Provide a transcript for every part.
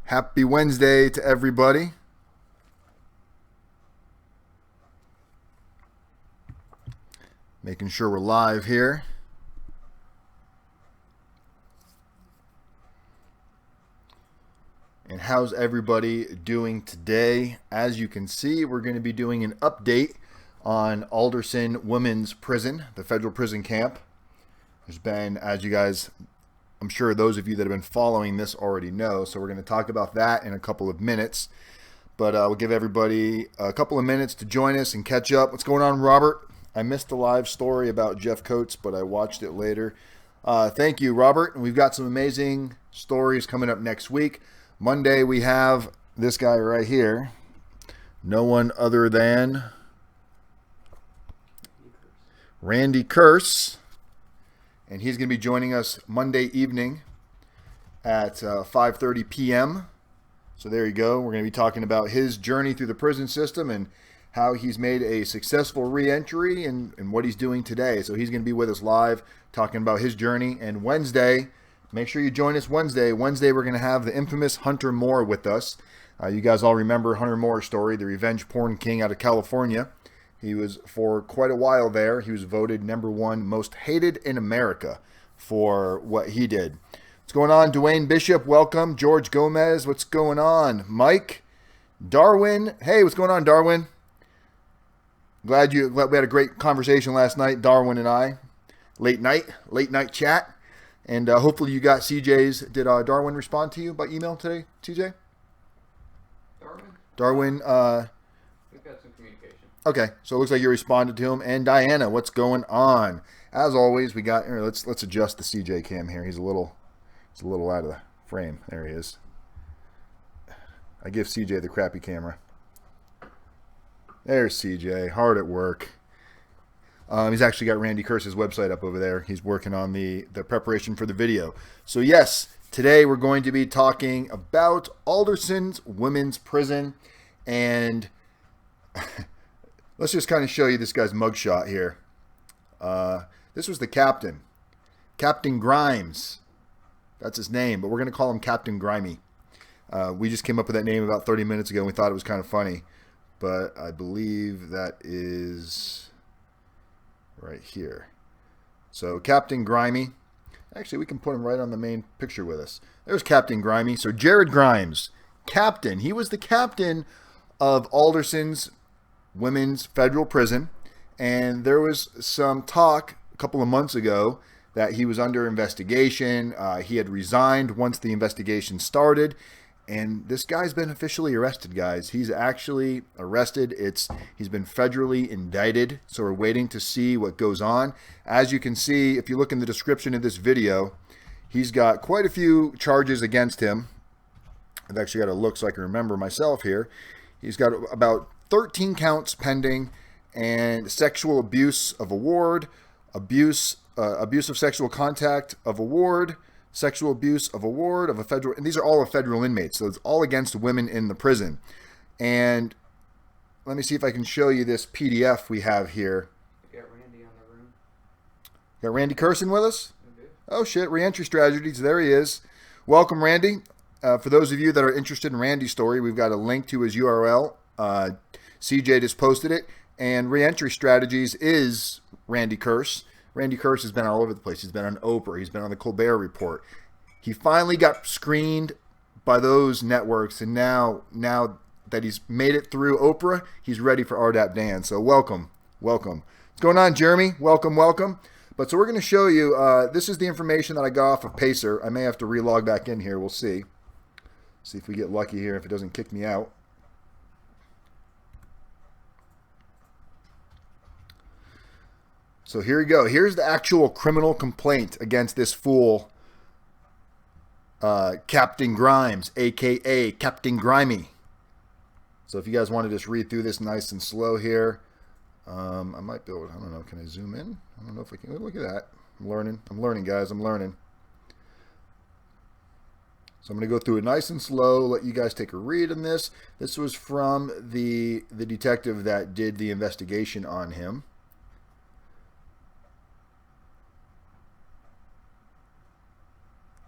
Happy Wednesday to everybody. Making sure we're live here. And how's everybody doing today? As you can see, we're going to be doing an update on Alderson Women's Prison, the federal prison camp. There's been, as you guys, I'm sure those of you that have been following this already know, so we're going to talk about that in a couple of minutes. But we'll give everybody a couple of minutes to join us and catch up. What's going on, Robert? I missed the live story about Jeff Coates, but I watched it later. Thank you, Robert. And we've got some amazing stories coming up next week. Monday, we have this guy right here. No one other than Randy Curse. And he's going to be joining us Monday evening at 5:30 p.m. So there you go. We're going to be talking about his journey through the prison system and how he's made a successful re-entry and what he's doing today. So he's going to be with us live talking about his journey. And Wednesday, make sure you join us Wednesday. Wednesday, we're going to have the infamous Hunter Moore with us. You guys all remember Hunter Moore's story, the revenge porn king out of California. He was, for quite a while there, he was voted #1 most hated in America for what he did. What's going on? Dwayne Bishop, welcome. George Gomez, what's going on? Mike, Darwin, hey, what's going on, Darwin? Glad we had a great conversation last night, Darwin and I. Late night chat. And hopefully you got CJ's. Did Darwin respond to you by email today, CJ? Darwin, we've got some communication. Okay, so it looks like you responded to him. And Diana, what's going on? As always, we got here. Let's adjust the CJ cam here. He's a little out of the frame. There he is. I give CJ the crappy camera. There's CJ, hard at work. He's actually got Randy Curse's website up over there. He's working on the preparation for the video. So yes, today we're going to be talking about Alderson's Women's Prison. And let's just kind of show you this guy's mugshot here. This was the captain. Captain Grimes. That's his name, but we're going to call him Captain Grimy. We just came up with that name about 30 minutes ago, and we thought it was kind of funny. But I believe that is right here. So Captain Grimy. Actually, we can put him right on the main picture with us. There's Captain Grimy. So Jerrod Grimes, captain. He was the captain of Alderson's Women's Federal Prison. And there was some talk a couple of months ago that he was under investigation. He had resigned once the investigation started. And this guy's been officially arrested, guys. He's actually arrested. He's been federally indicted. So we're waiting to see what goes on. As you can see, if you look in the description of this video, he's got quite a few charges against him. I've actually got to look so I can remember myself here. He's got about 13 counts pending, and sexual abuse of a ward, abuse of sexual contact of a ward, sexual abuse of a ward of a federal, and these are all of federal inmates, so it's all against women in the prison. And let me see if I can show you this PDF we have here. Got Randy on the room. Got Randy Curson with us? Okay. Oh shit, reentry strategies, there he is. Welcome, Randy. For those of you that are interested in Randy's story, we've got a link to his URL. CJ just posted it, and reentry strategies is Randy Curse. Randy Curse has been all over the place. He's been on Oprah. He's been on the Colbert Report. He finally got screened by those networks, and now that he's made it through Oprah, he's ready for RDAP Dan. So welcome. What's going on, Jeremy? Welcome. But so we're going to show you, this is the information that I got off of Pacer. I may have to relog back in here. We'll see. See if we get lucky here, if it doesn't kick me out. So here we go. Here's the actual criminal complaint against this fool, Captain Grimes, a.k.a. Captain Grimy. So if you guys want to just read through this nice and slow here, I might be able to, I don't know, can I zoom in? I don't know if I can. Look at that. I'm learning, guys. I'm learning. So I'm going to go through it nice and slow, let you guys take a read on this. This was from the detective that did the investigation on him.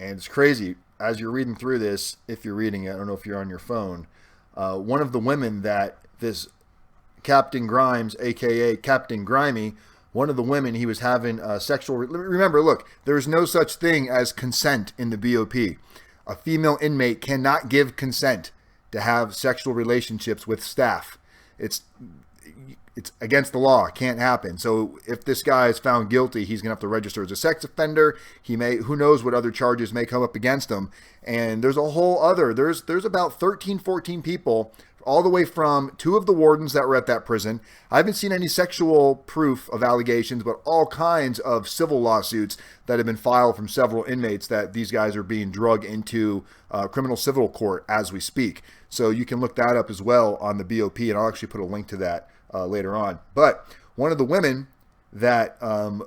And it's crazy. As you're reading through this, if you're reading it, I don't know if you're on your phone, one of the women that this Captain Grimes, a.k.a. Captain Grimy, one of the women he was having sexual... Remember, look, there's no such thing as consent in the BOP. A female inmate cannot give consent to have sexual relationships with staff. It's against the law. It can't happen. So if this guy is found guilty, he's going to have to register as a sex offender. Who knows what other charges may come up against him. And there's a whole other, there's about 13, 14 people, all the way from 2 of the wardens that were at that prison. I haven't seen any sexual proof of allegations, but all kinds of civil lawsuits that have been filed from several inmates that these guys are being drugged into criminal civil court as we speak. So you can look that up as well on the BOP, and I'll actually put a link to that later on. But one of the women that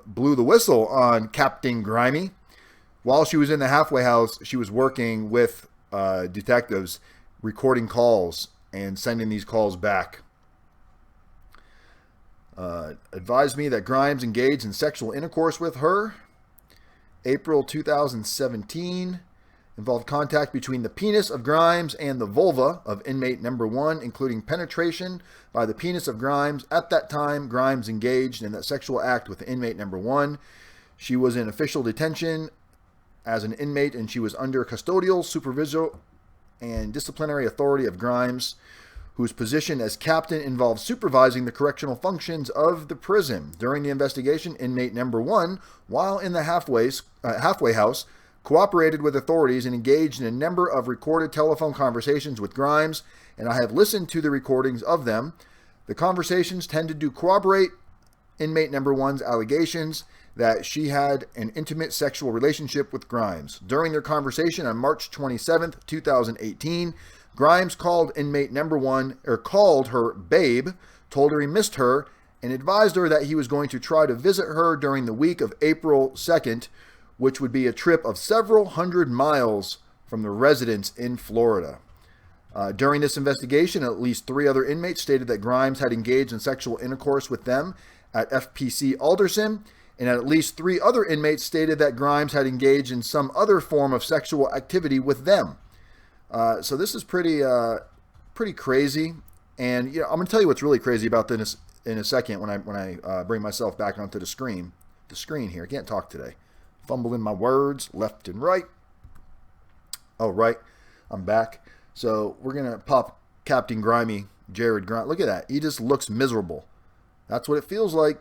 blew the whistle on Captain Grimy, while she was in the halfway house, she was working with detectives, recording calls and sending these calls back. Advised me that Grimes engaged in sexual intercourse with her. April 2017. Involved contact between the penis of Grimes and the vulva of inmate number 1, including penetration by the penis of Grimes. At that time, Grimes engaged in that sexual act with inmate number 1. She was in official detention as an inmate, and she was under custodial, supervision, and disciplinary authority of Grimes, whose position as captain involved supervising the correctional functions of the prison. During the investigation, inmate number 1, while in the halfway house, cooperated with authorities and engaged in a number of recorded telephone conversations with Grimes, and I have listened to the recordings of them. The conversations tended to corroborate inmate number 1's allegations that she had an intimate sexual relationship with Grimes. During their conversation on March 27th, 2018, Grimes called inmate number 1, or called her babe, told her he missed her, and advised her that he was going to try to visit her during the week of April 2nd, which would be a trip of several hundred miles from the residence in Florida. During this investigation, at least 3 other inmates stated that Grimes had engaged in sexual intercourse with them at FPC Alderson, and at least 3 other inmates stated that Grimes had engaged in some other form of sexual activity with them. So this is pretty crazy, and I'm going to tell you what's really crazy about this in a second when I bring myself back onto the screen here. I can't talk today. Fumbling my words left and right. Oh, right. I'm back. So we're going to pop Captain Grimy, Jerrod Grimes. Look at that. He just looks miserable. That's what it feels like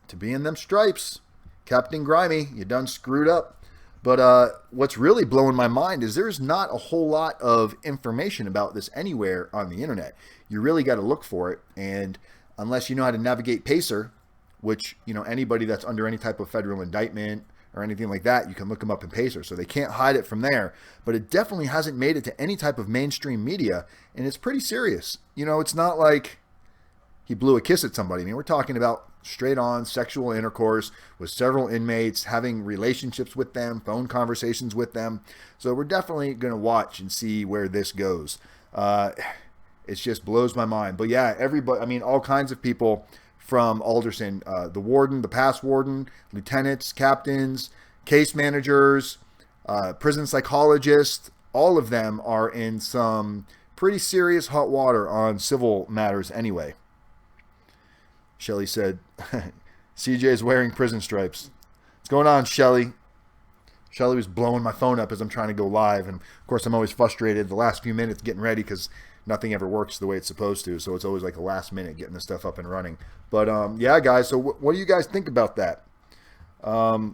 to be in them stripes. Captain Grimy, you done screwed up. But what's really blowing my mind is there's not a whole lot of information about this anywhere on the internet. You really got to look for it. And unless you know how to navigate Pacer, which, anybody that's under any type of federal indictment or anything like that, you can look them up in Pacer. So they can't hide it from there. But it definitely hasn't made it to any type of mainstream media. And it's pretty serious. It's not like he blew a kiss at somebody. I mean, we're talking about straight on sexual intercourse with several inmates, having relationships with them, phone conversations with them. So we're definitely going to watch and see where this goes. It just blows my mind. But yeah, everybody, all kinds of people from Alderson, the warden, the past warden, lieutenants, captains, case managers, prison psychologists, all of them are in some pretty serious hot water on civil matters anyway. Shelly said, CJ's wearing prison stripes. What's going on, Shelly? Shelly was blowing my phone up as I'm trying to go live. And of course, I'm always frustrated the last few minutes getting ready because nothing ever works the way it's supposed to. So it's always like the last minute getting the stuff up and running. But yeah, guys, so what do you guys think about that? I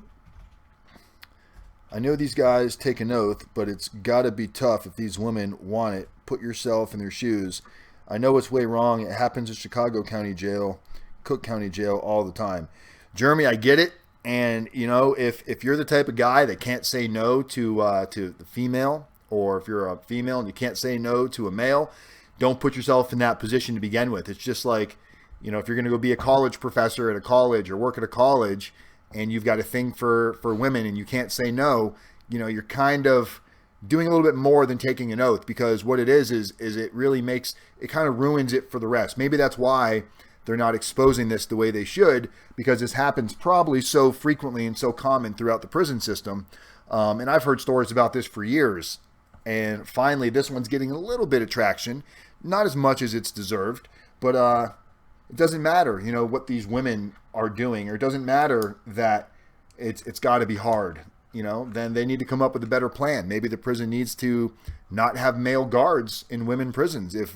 know these guys take an oath, but it's got to be tough if these women want it. Put yourself in their shoes. I know it's way wrong. It happens in Chicago County Jail, Cook County Jail all the time. Jeremy, I get it. And, if you're the type of guy that can't say no to the female, or if you're a female and you can't say no to a male, don't put yourself in that position to begin with. It's just like, if you're going to go be a college professor at a college or work at a college and you've got a thing for women and you can't say no, you're kind of doing a little bit more than taking an oath, because what it is it really it kind of ruins it for the rest. Maybe that's why they're not exposing this the way they should, because this happens probably so frequently and so common throughout the prison system. And I've heard stories about this for years. And finally, this one's getting a little bit of traction. Not as much as it's deserved, but it doesn't matter, what these women are doing, or it doesn't matter that it's got to be hard. Then they need to come up with a better plan. Maybe the prison needs to not have male guards in women prisons if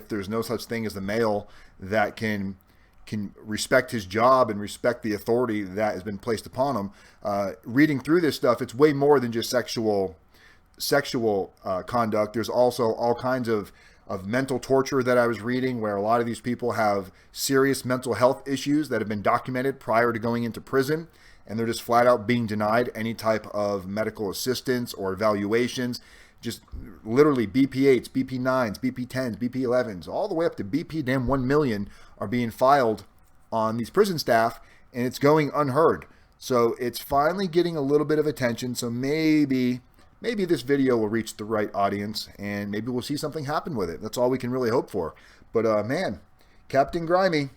there's no such thing as the male that can respect his job and respect the authority that has been placed upon him. Reading through this stuff, it's way more than just sexual conduct. There's also all kinds of mental torture that I was reading, where a lot of these people have serious mental health issues that have been documented prior to going into prison, and they're just flat out being denied any type of medical assistance or evaluations. Just literally BP8s, BP9s, BP10s, BP11s, all the way up to BP damn 1 million are being filed on these prison staff, and it's going unheard. So it's finally getting a little bit of attention. So maybe this video will reach the right audience, and maybe we'll see something happen with it. That's all we can really hope for. But man, Captain Grimy.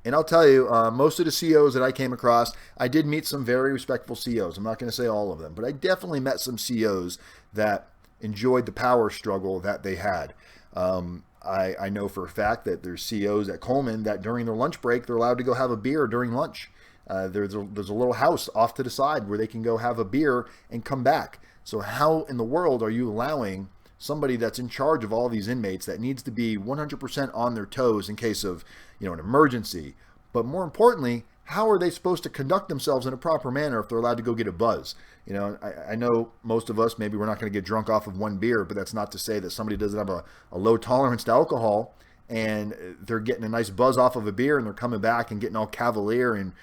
And I'll tell you, most of the COs that I came across, I did meet some very respectful COs. I'm not going to say all of them, but I definitely met some COs that enjoyed the power struggle that they had. I know for a fact that there's COs at Coleman that during their lunch break, they're allowed to go have a beer during lunch. There's a little house off to the side where they can go have a beer and come back. So how in the world are you allowing somebody that's in charge of all these inmates that needs to be 100% on their toes in case of, an emergency? But more importantly, how are they supposed to conduct themselves in a proper manner if they're allowed to go get a buzz? I know most of us, maybe we're not going to get drunk off of one beer, but that's not to say that somebody doesn't have a low tolerance to alcohol and they're getting a nice buzz off of a beer and they're coming back and getting all cavalier and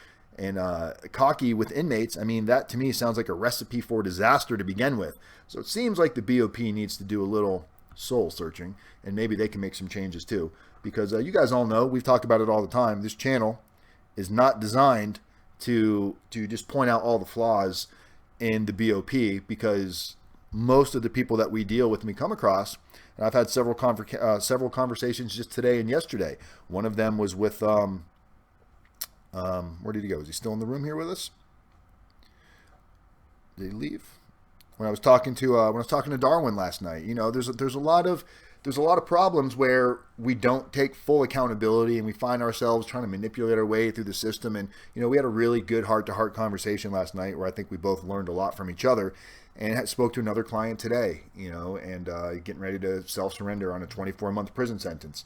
cocky with inmates. I mean, that to me sounds like a recipe for disaster to begin with. So it seems like the BOP needs to do a little soul searching, and maybe they can make some changes too. Because you guys all know, we've talked about it all the time, this channel is not designed to just point out all the flaws in the BOP, because most of the people that we deal with and we come across, and I've had several conversations just today and yesterday. One of them was with where did he go? Is he still in the room here with us? Did he leave? When I was talking to Darwin last night, there's a lot of problems where we don't take full accountability and we find ourselves trying to manipulate our way through the system. And we had a really good heart-to-heart conversation last night where I think we both learned a lot from each other. And I spoke to another client today, and getting ready to self-surrender on a 24-month prison sentence.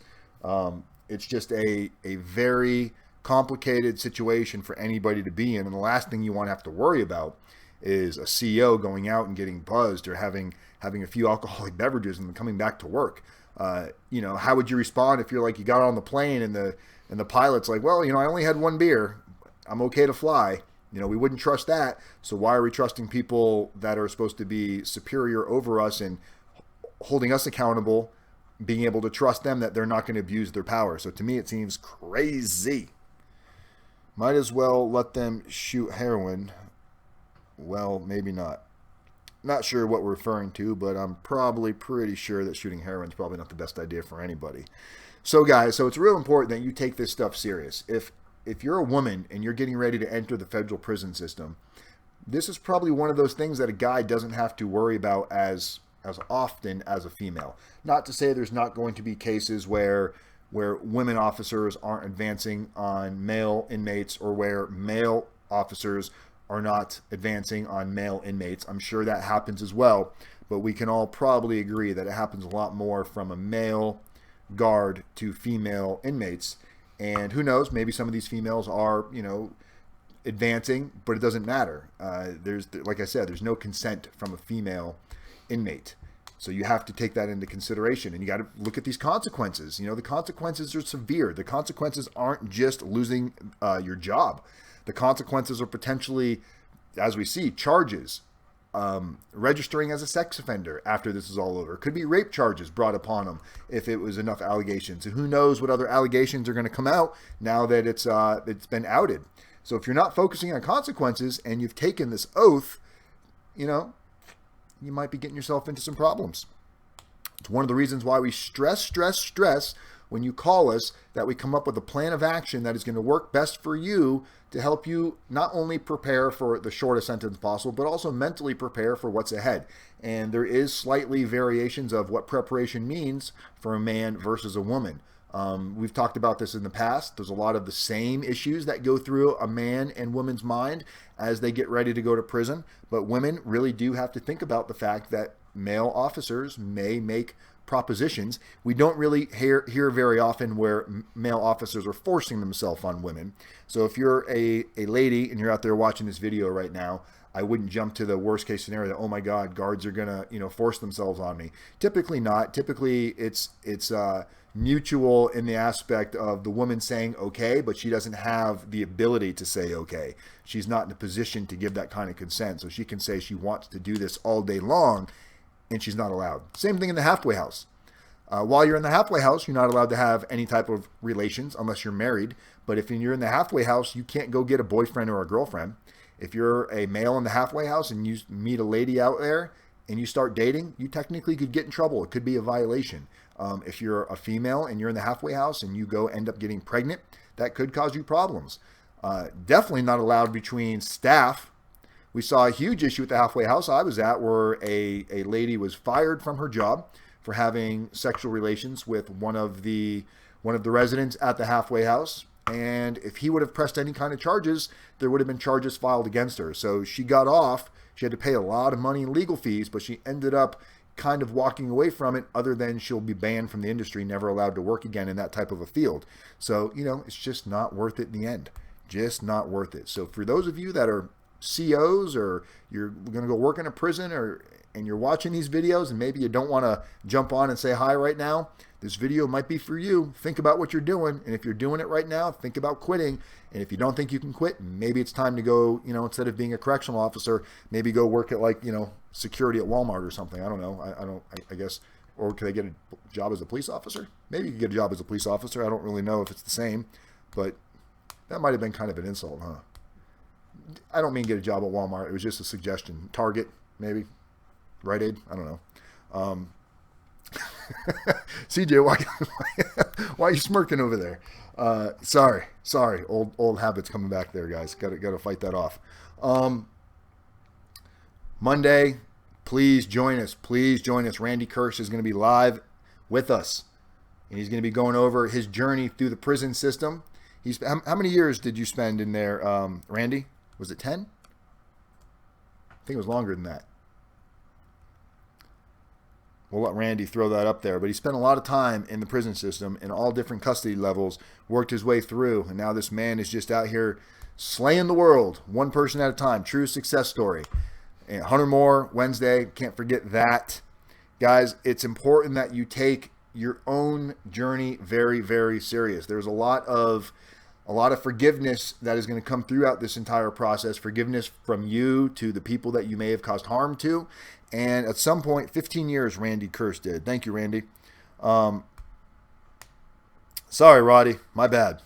It's just a very complicated situation for anybody to be in, and the last thing you want to have to worry about is a CO going out and getting buzzed or having a few alcoholic beverages and then coming back to work. How would you respond if you're like, you got on the plane and the pilot's like, well, I only had one beer, I'm okay to fly. We wouldn't trust that. So why are we trusting people that are supposed to be superior over us and holding us accountable, being able to trust them that they're not going to abuse their power? So to me, it seems crazy. Might as well let them shoot heroin. Well, maybe not. Not sure what we're referring to, but I'm probably pretty sure that shooting heroin is probably not the best idea for anybody. So guys, it's real important that you take this stuff serious. If you're a woman and you're getting ready to enter the federal prison system, this is probably one of those things that a guy doesn't have to worry about as often as a female. Not to say there's not going to be cases where women officers aren't advancing on male inmates, or where male officers are not advancing on male inmates. I'm sure that happens as well, but we can all probably agree that it happens a lot more from a male guard to female inmates. And who knows, maybe some of these females are, advancing, but it doesn't matter. Like I said, there's no consent from a female inmate. So you have to take that into consideration, and you got to look at these consequences. The consequences are severe. The consequences aren't just losing your job. The consequences are potentially, as we see, charges, registering as a sex offender after this is all over. It could be rape charges brought upon them if it was enough allegations. And who knows what other allegations are going to come out now that it's been outed. So if you're not focusing on consequences and you've taken this oath, you might be getting yourself into some problems. It's one of the reasons why we stress when you call us that we come up with a plan of action that is going to work best for you to help you not only prepare for the shortest sentence possible, but also mentally prepare for what's ahead. And there is slightly variations of what preparation means for a man versus a woman. We've talked about this in the past. There's a lot of the same issues that go through a man and woman's mind as they get ready to go to prison. But women really do have to think about the fact that male officers may make propositions. We don't really hear very often where male officers are forcing themselves on women. So if you're a lady and you're out there watching this video right now, I wouldn't jump to the worst case scenario that, oh my God, guards are gonna, force themselves on me. Typically not. Typically it's mutual in the aspect of the woman saying okay, but she doesn't have the ability to say okay. She's not in a position to give that kind of consent. So she can say she wants to do this all day long, and she's not allowed. Same thing in the halfway house. While you're in the halfway house, you're not allowed to have any type of relations unless you're married. But if you're in the halfway house, you can't go get a boyfriend or a girlfriend. If you're a male in the halfway house and you meet a lady out there and you start dating, you technically could get in trouble. It could be a violation. If you're a female and you're in the halfway house and you end up getting pregnant, that could cause you problems. Definitely not allowed between staff. We saw a huge issue at the halfway house I was at where a lady was fired from her job for having sexual relations with one of the residents at the halfway house. And if he would have pressed any kind of charges, there would have been charges filed against her. So she got off. She had to pay a lot of money in legal fees, but she ended up kind of walking away from it, other than she'll be banned from the industry, never allowed to work again in that type of a field. So, it's just not worth it in the end. Just not worth it. So for those of you that are COs or you're going to go work in a prison and you're watching these videos and maybe you don't want to jump on and say hi right now, this video might be for you. Think about what you're doing. And if you're doing it right now, think about quitting. And if you don't think you can quit, maybe it's time to go, instead of being a correctional officer, maybe go work at security at Walmart or something. I don't know. I guess, or could I get a job as a police officer? Maybe you could get a job as a police officer. I don't really know if it's the same, but that might have been kind of an insult, huh? I don't mean get a job at Walmart. It was just a suggestion. Target, maybe. Rite Aid. I don't know. CJ, why are you smirking over there? Sorry. Old habits coming back there, guys. Got to fight that off. Monday, please join us. Randy Kirsch is going to be live with us, and he's going to be going over his journey through the prison system. How many years did you spend in there, Randy? Was it 10? I think it was longer than that. We'll let Randy throw that up there. But he spent a lot of time in the prison system in all different custody levels, worked his way through, and now this man is just out here slaying the world, one person at a time. True success story. And 100 more Wednesday. Can't forget that. Guys, it's important that you take your own journey very, very serious. There's a lot of forgiveness that is going to come throughout this entire process. Forgiveness from you to the people that you may have caused harm to. And at some point, 15 years, Randy Kirsch did. Thank you, Randy. Sorry, Roddy. My bad.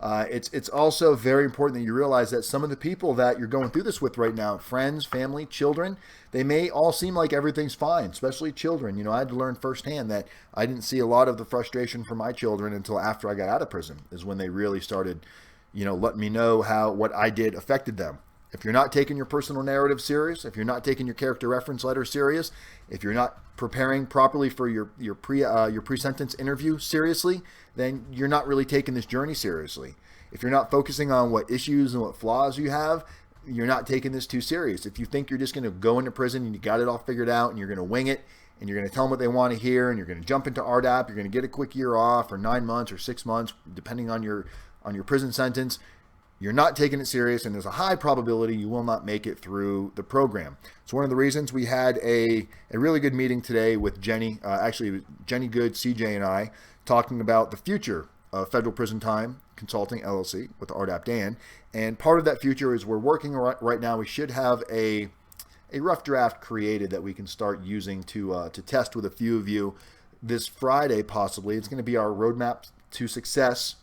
It's also very important that you realize that some of the people that you're going through this with right now, friends, family, children, they may all seem like everything's fine, especially children. I had to learn firsthand that I didn't see a lot of the frustration from my children until after I got out of prison is when they really started, letting me know how what I did affected them. If you're not taking your personal narrative serious, if you're not taking your character reference letter serious, if you're not preparing properly for your pre-sentence interview seriously, then you're not really taking this journey seriously. If you're not focusing on what issues and what flaws you have, you're not taking this too serious. If you think you're just going to go into prison and you got it all figured out and you're going to wing it and you're going to tell them what they want to hear and you're going to jump into RDAP, you're going to get a quick year off or 9 months or 6 months, depending on your prison sentence, you're not taking it serious, and there's a high probability you will not make it through the program. So one of the reasons we had a really good meeting today with Jenny, Jenny Good, CJ, and I, talking about the future of Federal Prison Time Consulting, LLC, with RDAP Dan. And part of that future is we're working right now. We should have a rough draft created that we can start using to test with a few of you this Friday, possibly. It's going to be our roadmap to success,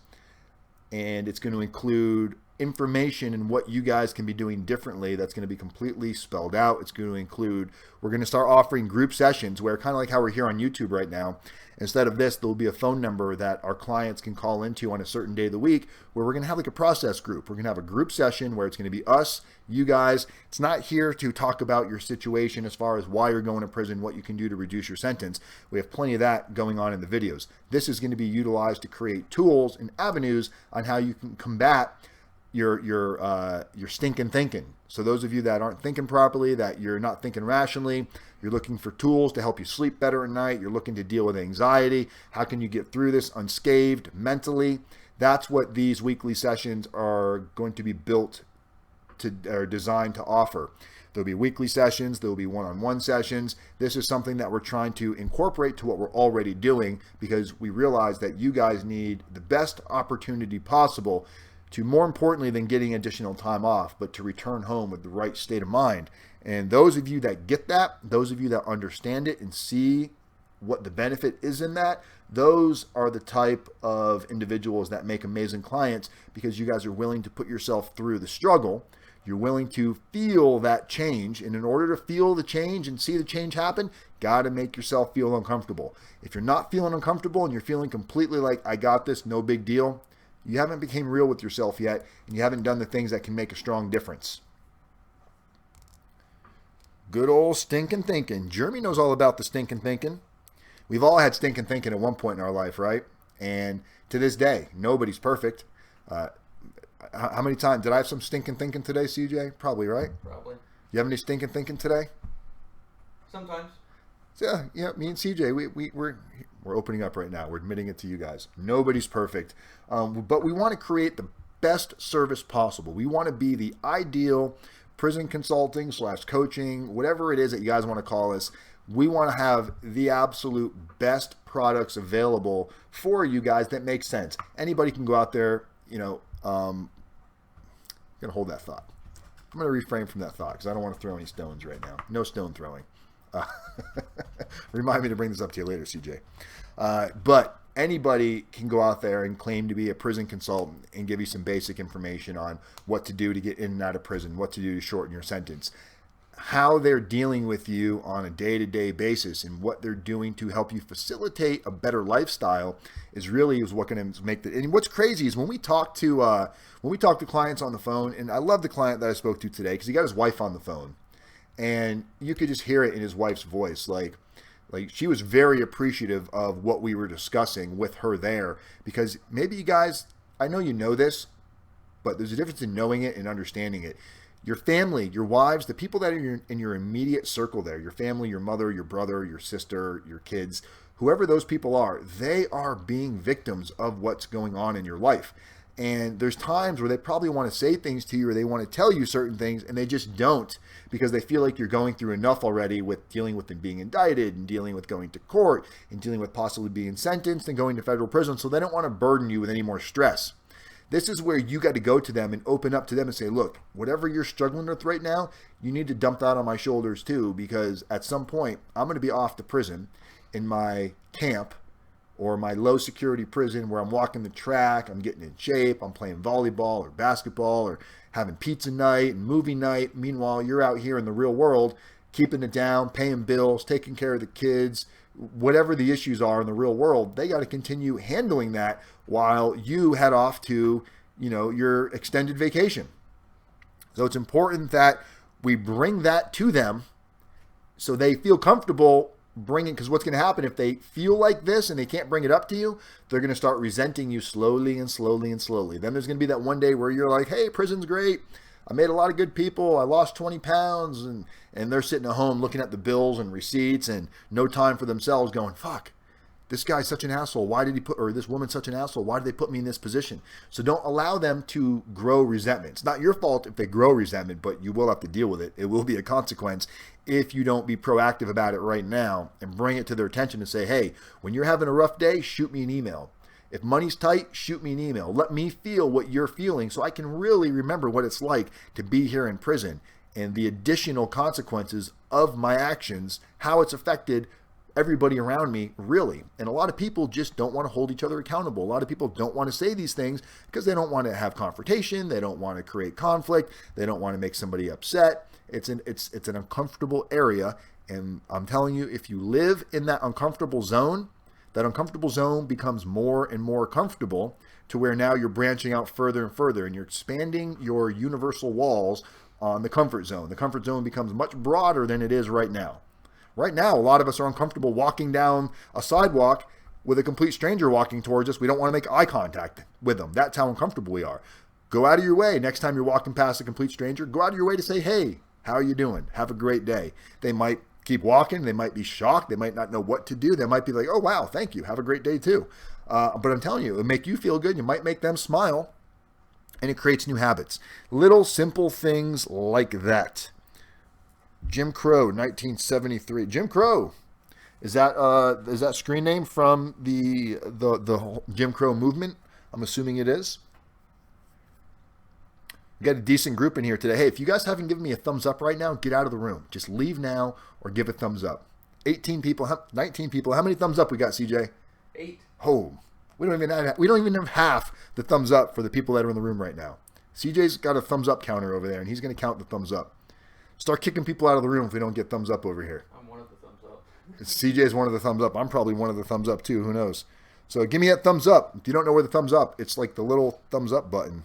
and it's going to include information and what you guys can be doing differently that's going to be completely spelled out. It's going to include, we're going to start offering group sessions where, kind of like how we're here on YouTube right now, instead of this, there'll be a phone number that our clients can call into on a certain day of the week where we're going to have like a process group. We're going to have a group session where it's going to be us, you guys. It's not here to talk about your situation as far as why you're going to prison, what you can do to reduce your sentence. We have plenty of that going on in the videos. This is going to be utilized to create tools and avenues on how you can combat your stinking thinking. So those of you that aren't thinking properly, that you're not thinking rationally, you're looking for tools to help you sleep better at night, you're looking to deal with anxiety, how can you get through this unscathed mentally? That's what these weekly sessions are going to be built to, or designed to offer. There'll be weekly sessions, there'll be one-on-one sessions. This is something that we're trying to incorporate to what we're already doing, because we realize that you guys need the best opportunity possible to, more importantly than getting additional time off, but to return home with the right state of mind. And those of you that get that, those of you that understand it and see what the benefit is in that, those are the type of individuals that make amazing clients, because you guys are willing to put yourself through the struggle. You're willing to feel that change. And in order to feel the change and see the change happen, got to make yourself feel uncomfortable. If you're not feeling uncomfortable and you're feeling completely like, I got this, no big deal, you haven't become real with yourself yet, and you haven't done the things that can make a strong difference. Good old stinking thinking. Jeremy knows all about the stinking thinking. We've all had stinking thinking at one point in our life, right? And to this day, nobody's perfect. How many times did I have some stinking thinking today, CJ? Probably, right? Probably. You have any stinking thinking today? Sometimes. Yeah, me and CJ, we're opening up right now. We're admitting it to you guys. Nobody's perfect, but we want to create the best service possible. We want to be the ideal prison consulting / coaching, whatever it is that you guys want to call us. We want to have the absolute best products available for you guys that make sense. Anybody can go out there, I'm going to hold that thought. I'm going to refrain from that thought because I don't want to throw any stones right now. No stone throwing. Remind me to bring this up to you later, CJ. But anybody can go out there and claim to be a prison consultant and give you some basic information on what to do to get in and out of prison, what to do to shorten your sentence, how they're dealing with you on a day-to-day basis, and what they're doing to help you facilitate a better lifestyle is what going to make the. And what's crazy is when we talk to clients on the phone, and I love the client that I spoke to today because he got his wife on the phone, and you could just hear it in his wife's voice, like she was very appreciative of what we were discussing with her there, because maybe you guys, I know you know this, but there's a difference in knowing it and understanding it. Your family, your wives, the people that are in your immediate circle there, your family, your mother, your brother, your sister, your kids, whoever those people are, they are being victims of what's going on in your life. And there's times where they probably want to say things to you, or they want to tell you certain things, and they just don't, because they feel like you're going through enough already with dealing with them being indicted and dealing with going to court and dealing with possibly being sentenced and going to federal prison. So they don't want to burden you with any more stress. This is where you got to go to them and open up to them and say, look, whatever you're struggling with right now, you need to dump that on my shoulders too, because at some point I'm going to be off to prison in my camp or my low security prison where I'm walking the track, I'm getting in shape, I'm playing volleyball or basketball or having pizza night and movie night. Meanwhile, you're out here in the real world, keeping it down, paying bills, taking care of the kids, whatever the issues are in the real world. They got to continue handling that while you head off to, your extended vacation. So it's important that we bring that to them so they feel comfortable bringing, because what's going to happen if they feel like this and they can't bring it up to you, they're going to start resenting you slowly and slowly and slowly. Then there's going to be that one day where you're like, hey, prison's great. I made a lot of good people. I lost 20 pounds. And they're sitting at home looking at the bills and receipts and no time for themselves going, fuck, this guy's such an asshole. Why did he or this woman's such an asshole? Why did they put me in this position? So don't allow them to grow resentment. It's not your fault if they grow resentment, but you will have to deal with it. It will be a consequence if you don't be proactive about it right now and bring it to their attention and say, hey, when you're having a rough day, shoot me an email. If money's tight, shoot me an email. Let me feel what you're feeling so I can really remember what it's like to be here in prison and the additional consequences of my actions, how it's affected everybody around me, really. And a lot of people just don't want to hold each other accountable. A lot of people don't want to say these things because they don't want to have confrontation. They don't want to create conflict. They don't want to make somebody upset. It's an uncomfortable area. And I'm telling you, if you live in that uncomfortable zone becomes more and more comfortable to where now you're branching out further and further and you're expanding your universal walls on the comfort zone. The comfort zone becomes much broader than it is right now. Right now, a lot of us are uncomfortable walking down a sidewalk with a complete stranger walking towards us. We don't want to make eye contact with them. That's how uncomfortable we are. Go out of your way. Next time you're walking past a complete stranger, go out of your way to say, hey, how are you doing? Have a great day. They might keep walking. They might be shocked. They might not know what to do. They might be like, oh, wow, thank you. Have a great day too. But I'm telling you, it'll make you feel good. You might make them smile, and it creates new habits. Little simple things like that. Jim Crow, 1973. Jim Crow. Is that screen name from the Jim Crow movement? I'm assuming it is. We got a decent group in here today. Hey, if you guys haven't given me a thumbs up right now, get out of the room. Just leave now or give a thumbs up. 18 people, 19 people. How many thumbs up we got, CJ? 8. Oh, we don't even have half the thumbs up for the people that are in the room right now. CJ's got a thumbs up counter over there, and he's going to count the thumbs up. Start kicking people out of the room if we don't get thumbs up over here. I'm one of the thumbs up. CJ's one of the thumbs up. I'm probably one of the thumbs up too. Who knows? So give me that thumbs up. If you don't know where the thumbs up, it's like the little thumbs up button.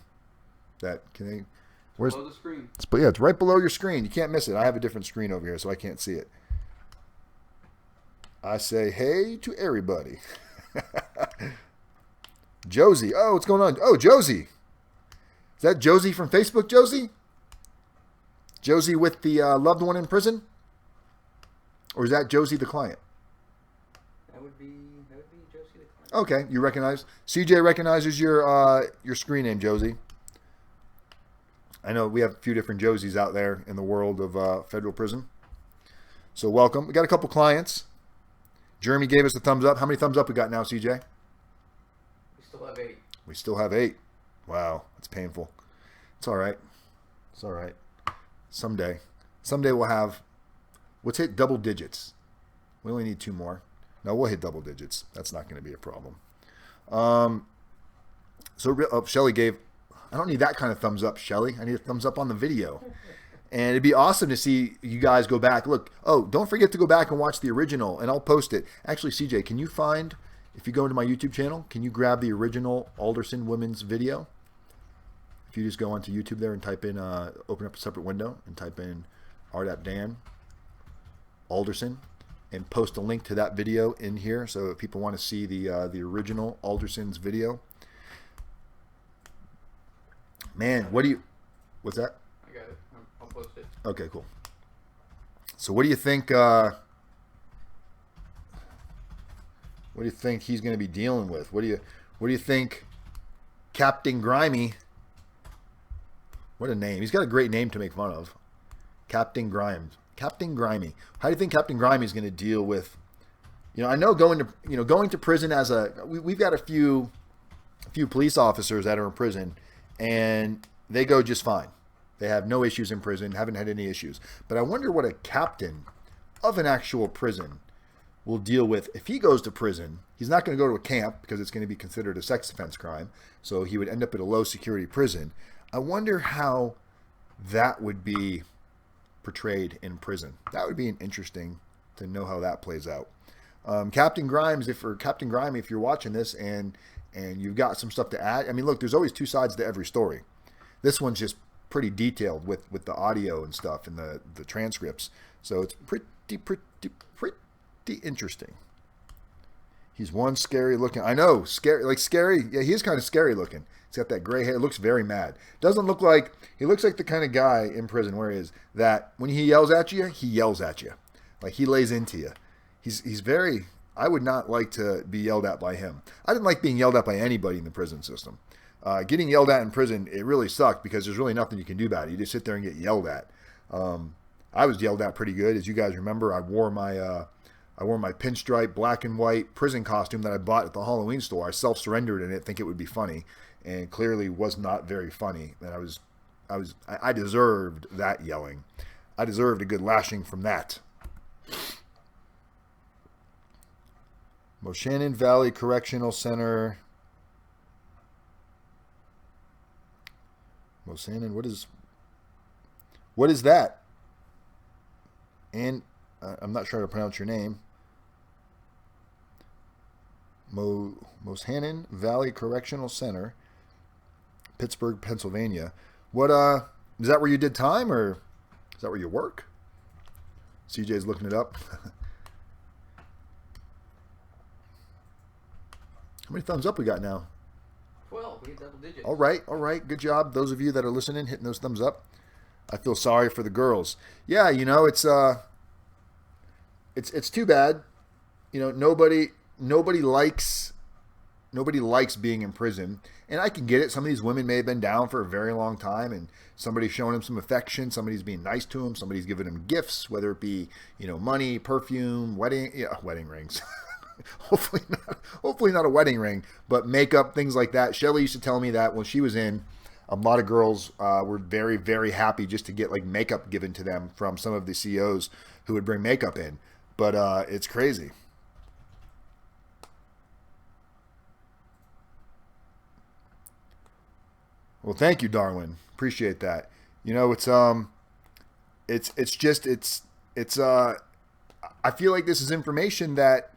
Where's below the screen? It's right below your screen. You can't miss it. I have a different screen over here, so I can't see it. I say hey to everybody. Josie. Oh, what's going on? Oh, Josie. Is that Josie from Facebook, Josie? Josie with the loved one in prison? Or is that Josie the client? That would be Josie the client. Okay, you recognize? CJ recognizes your screen name, Josie. I know we have a few different Josies out there in the world of federal prison. So welcome. We got a couple clients. Jeremy gave us a thumbs up. How many thumbs up we got now, CJ? We still have 8. We still have 8. Wow, that's painful. It's all right. It's all right. Someday we'll have, let's hit double digits. We only need 2 more. No, we'll hit double digits. That's not going to be a problem. Shelly gave, I don't need that kind of thumbs up, Shelly. I need a thumbs up on the video. And it'd be awesome to see you guys go back. Look, don't forget to go back and watch the original, and I'll post it. Actually, CJ, can you find, if you go into my YouTube channel, can you grab the original Alderson women's video? If you just go onto YouTube there and type in, open up a separate window and type in RDAP Dan Alderson and post a link to that video in here. So if people want to see the original Alderson's video. Man, what's that? I got it. I'll post it. Okay, cool. So what do you think, what do you think he's going to be dealing with? What do you think Captain Grimy, what a name. He's got a great name to make fun of. Captain Grimes. Captain Grimy. How do you think Captain Grimy is going to deal with, I know going to prison as we've got a few police officers that are in prison and they go just fine. They have no issues in prison, haven't had any issues. But I wonder what a captain of an actual prison will deal with if he goes to prison. He's not going to go to a camp because it's going to be considered a sex offense crime. So he would end up at a low security prison. I wonder how that would be portrayed in prison. That would be interesting to know how that plays out. Captain Grimes, if you're watching this and you've got some stuff to add, I mean, look, there's always 2 sides to every story. This one's just pretty detailed with the audio and stuff and the transcripts. So it's pretty interesting. He's one scary looking. I know, scary. Yeah, he is kind of scary looking. He's got that gray hair. Looks very mad. Doesn't look like, he looks like the kind of guy in prison where he is that when he yells at you, he yells at you. Like he lays into you. He's very, I would not like to be yelled at by him. I didn't like being yelled at by anybody in the prison system. Getting yelled at in prison, it really sucked because there's really nothing you can do about it. You just sit there and get yelled at. I was yelled at pretty good. As you guys remember, I wore my pinstripe black and white prison costume that I bought at the Halloween store. I self-surrendered in it, think it would be funny, and clearly was not very funny. And I deserved that yelling. I deserved a good lashing from that. Moshannon Valley Correctional Center. Moshannon, what is that? And I'm not sure how to pronounce your name. Moshannon Valley Correctional Center, Pittsburgh, Pennsylvania. What is that where you did time, or is that where you work? CJ's looking it up. How many thumbs up we got now? 12. We hit double digits. All right. Good job. Those of you that are listening, hitting those thumbs up. I feel sorry for the girls. Yeah, you know, it's too bad. You know, nobody likes being in prison, and I can get it. Some of these women may have been down for a very long time, and somebody's showing them some affection. Somebody's being nice to them. Somebody's giving them gifts, whether it be, you know, money, perfume, wedding rings. hopefully not a wedding ring, but makeup, things like that. Shelly used to tell me that when she was in, a lot of girls were very, very happy just to get like makeup given to them from some of the CEOs who would bring makeup in. But it's crazy. Well, thank you, Darwin. Appreciate that. You know, I feel like this is information that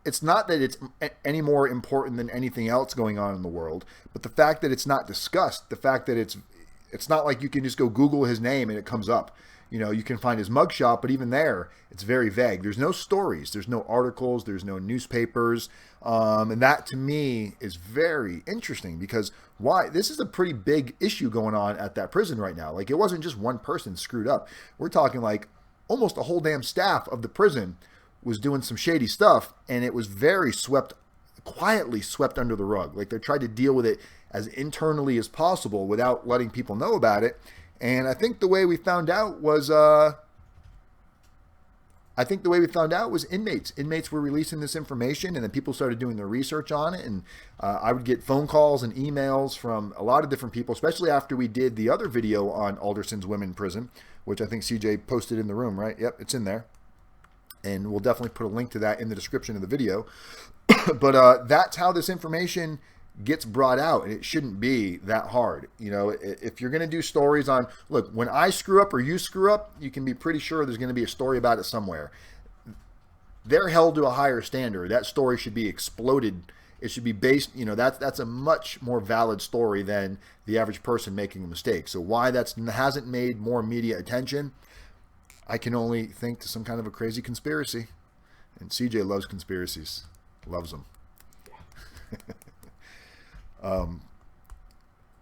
it's not that it's any more important than anything else going on in the world, but the fact that it's not discussed, the fact that it's not like you can just go Google his name and it comes up. You know, you can find his mugshot, but even there, it's very vague. There's no stories, there's no articles, there's no newspapers, and that to me is very interesting because why? This is a pretty big issue going on at that prison right now. Like, it wasn't just one person screwed up. We're talking like almost the whole damn staff of the prison was doing some shady stuff, and it was very quietly swept under the rug. Like, they tried to deal with it as internally as possible without letting people know about it. And I think the way we found out was inmates. Inmates were releasing this information, and then people started doing their research on it. And I would get phone calls and emails from a lot of different people, especially after we did the other video on Alderson's women prison, which I think CJ posted in the room, right? Yep, it's in there. And we'll definitely put a link to that in the description of the video. But that's how this information gets brought out, and it shouldn't be that hard. You know, if you're going to do stories on, look, when I screw up or you screw up, you can be pretty sure there's going to be a story about it somewhere. They're held to a higher standard. That story should be exploded. It should be based, you know, that's a much more valid story than the average person making a mistake. So why that hasn't made more media attention, I can only think to some kind of a crazy conspiracy. And CJ loves conspiracies. Loves them.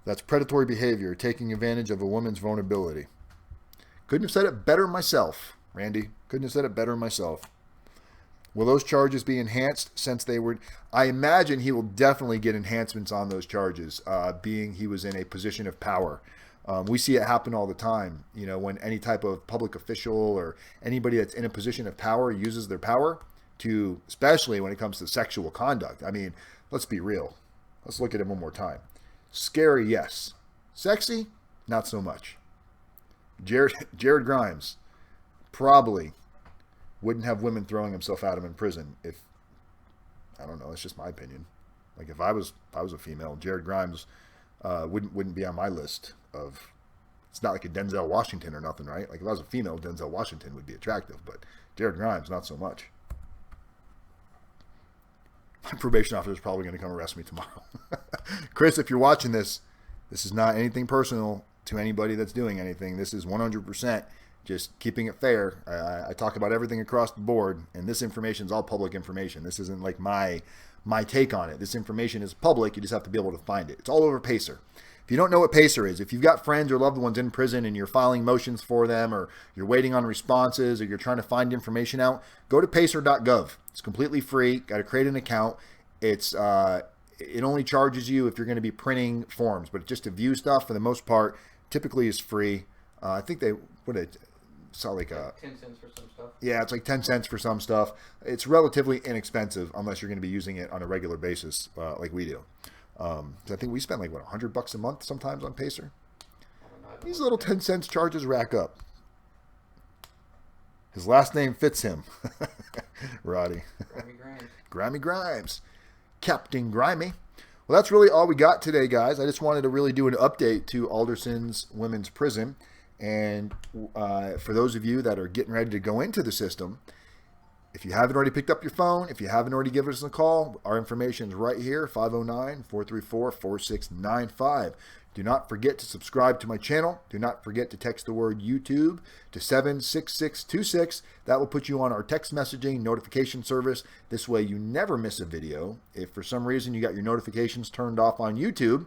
That's predatory behavior, taking advantage of a woman's vulnerability. Couldn't have said it better myself, Randy. Couldn't have said it better myself. Will those charges be enhanced since they were... I imagine he will definitely get enhancements on those charges, being he was in a position of power. We see it happen all the time, you know, when any type of public official or anybody that's in a position of power uses their power to, especially when it comes to sexual conduct. I mean, let's be real. Let's look at it one more time. Scary, yes. Sexy, not so much. Jerrod Grimes probably wouldn't have women throwing himself at him in prison if, I don't know, that's just my opinion. Like, if I was a female, Jerrod Grimes wouldn't be on my list of... It's not like a Denzel Washington or nothing, right? Like, if I was a female, Denzel Washington would be attractive, but Jerrod Grimes, not so much. My probation officer is probably going to come arrest me tomorrow. Chris, if you're watching this, this is not anything personal to anybody that's doing anything. This is 100% just keeping it fair. I talk about everything across the board, and this information is all public information. This isn't like my take on it. This information is public. You just have to be able to find it. It's all over Pacer. If you don't know what Pacer is, if you've got friends or loved ones in prison and you're filing motions for them, or you're waiting on responses, or you're trying to find information out, go to pacer.gov. It's completely free. Got to create an account. It only charges you if you're going to be printing forms, but just to view stuff, for the most part, typically is free. I think they saw like 10 cents for some stuff. Yeah, it's like 10 cents for some stuff. It's relatively inexpensive unless you're going to be using it on a regular basis, like we do. So I think we spend like, what, $100 a month sometimes on Pacer? These little 10 cents charges rack up. His last name fits him. Roddy. Grimy Grimes. Grimy Grimes. Captain Grimy. Well, that's really all we got today, guys. I just wanted to really do an update to Alderson's women's prison. And for those of you that are getting ready to go into the system, if you haven't already picked up your phone, if you haven't already given us a call, our information is right here, 509-434-4695. Do not forget to subscribe to my channel. Do not forget to text the word YouTube to 76626. That will put you on our text messaging notification service. This way you never miss a video. If for some reason you got your notifications turned off on YouTube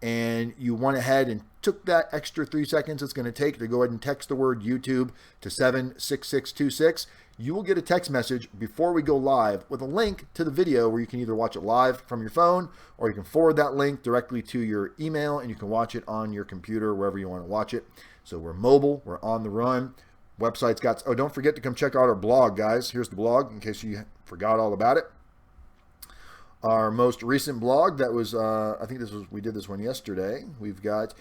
and you went ahead and took that extra 3 seconds it's going to take to go ahead and text the word YouTube to 76626, you will get a text message before we go live with a link to the video where you can either watch it live from your phone or you can forward that link directly to your email and you can watch it on your computer wherever you want to watch it. So we're mobile, we're on the run. Website's got, oh, don't forget to come check out our blog, guys. Here's the blog in case you forgot all about it. Our most recent blog, that was, I think we did this one yesterday. We've got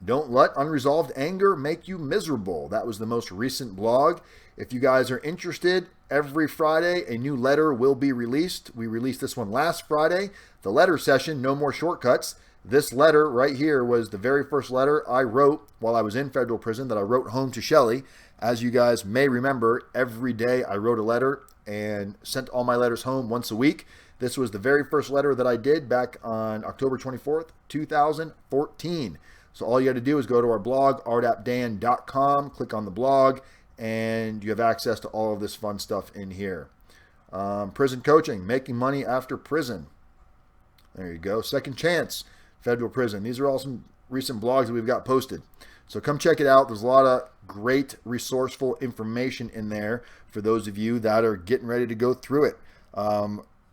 Don't Let Unresolved Anger Make You Miserable. That was the most recent blog. If you guys are interested, every Friday a new letter will be released. We released this one last Friday. The letter session, no more shortcuts. This letter right here was the very first letter I wrote while I was in federal prison that I wrote home to Shelly. As you guys may remember, every day I wrote a letter and sent all my letters home once a week. This was the very first letter that I did back on October 24th, 2014. So all you got to do is go to our blog, rdapdan.com, click on the blog, and you have access to all of this fun stuff in here. Prison coaching, making money after prison. There you go. Second chance, federal prison. These are all some recent blogs that we've got posted. So come check it out. There's a lot of great resourceful information in there for those of you that are getting ready to go through it.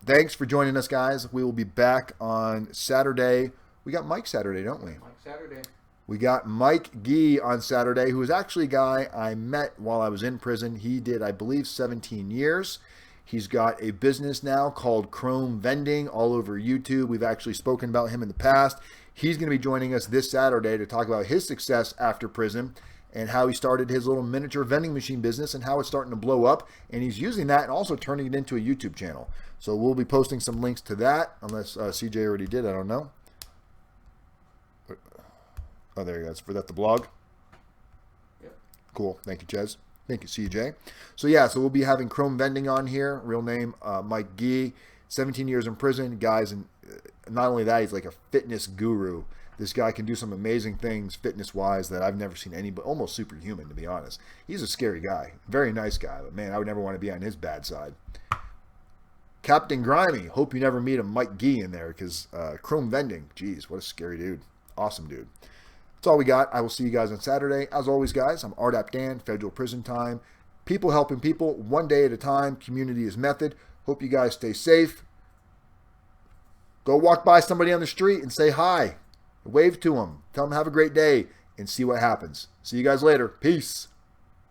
Thanks for joining us, guys. We will be back on Saturday. We got Mike Saturday, don't we? Mike Saturday. We got Mike Gee on Saturday, who is actually a guy I met while I was in prison. He did, I believe, 17 years. He's got a business now called Chrome Vending all over YouTube. We've actually spoken about him in the past. He's going to be joining us this Saturday to talk about his success after prison and how he started his little miniature vending machine business and how it's starting to blow up. And he's using that and also turning it into a YouTube channel. So we'll be posting some links to that, unless CJ already did. I don't know. Oh, there you go. For that, the blog. Yep. Cool. Thank you, Ches. Thank you, CJ. So yeah, so we'll be having Chrome Vending on here. Real name, Mike Gee. 17 years in prison, guys, and not only that, he's like a fitness guru. This guy can do some amazing things fitness-wise that I've never seen anybody, almost superhuman, to be honest. He's a scary guy. Very nice guy, but man, I would never want to be on his bad side. Captain Grimy. Hope you never meet a Mike Gee in there, because Chrome Vending, geez, what a scary dude. Awesome dude. That's all we got. I will see you guys on Saturday. As always, guys, I'm RDAP Dan, Federal Prison Time. People helping people, one day at a time. Community is method. Hope you guys stay safe. Go walk by somebody on the street and say hi. Wave to them. Tell them have a great day and see what happens. See you guys later. Peace.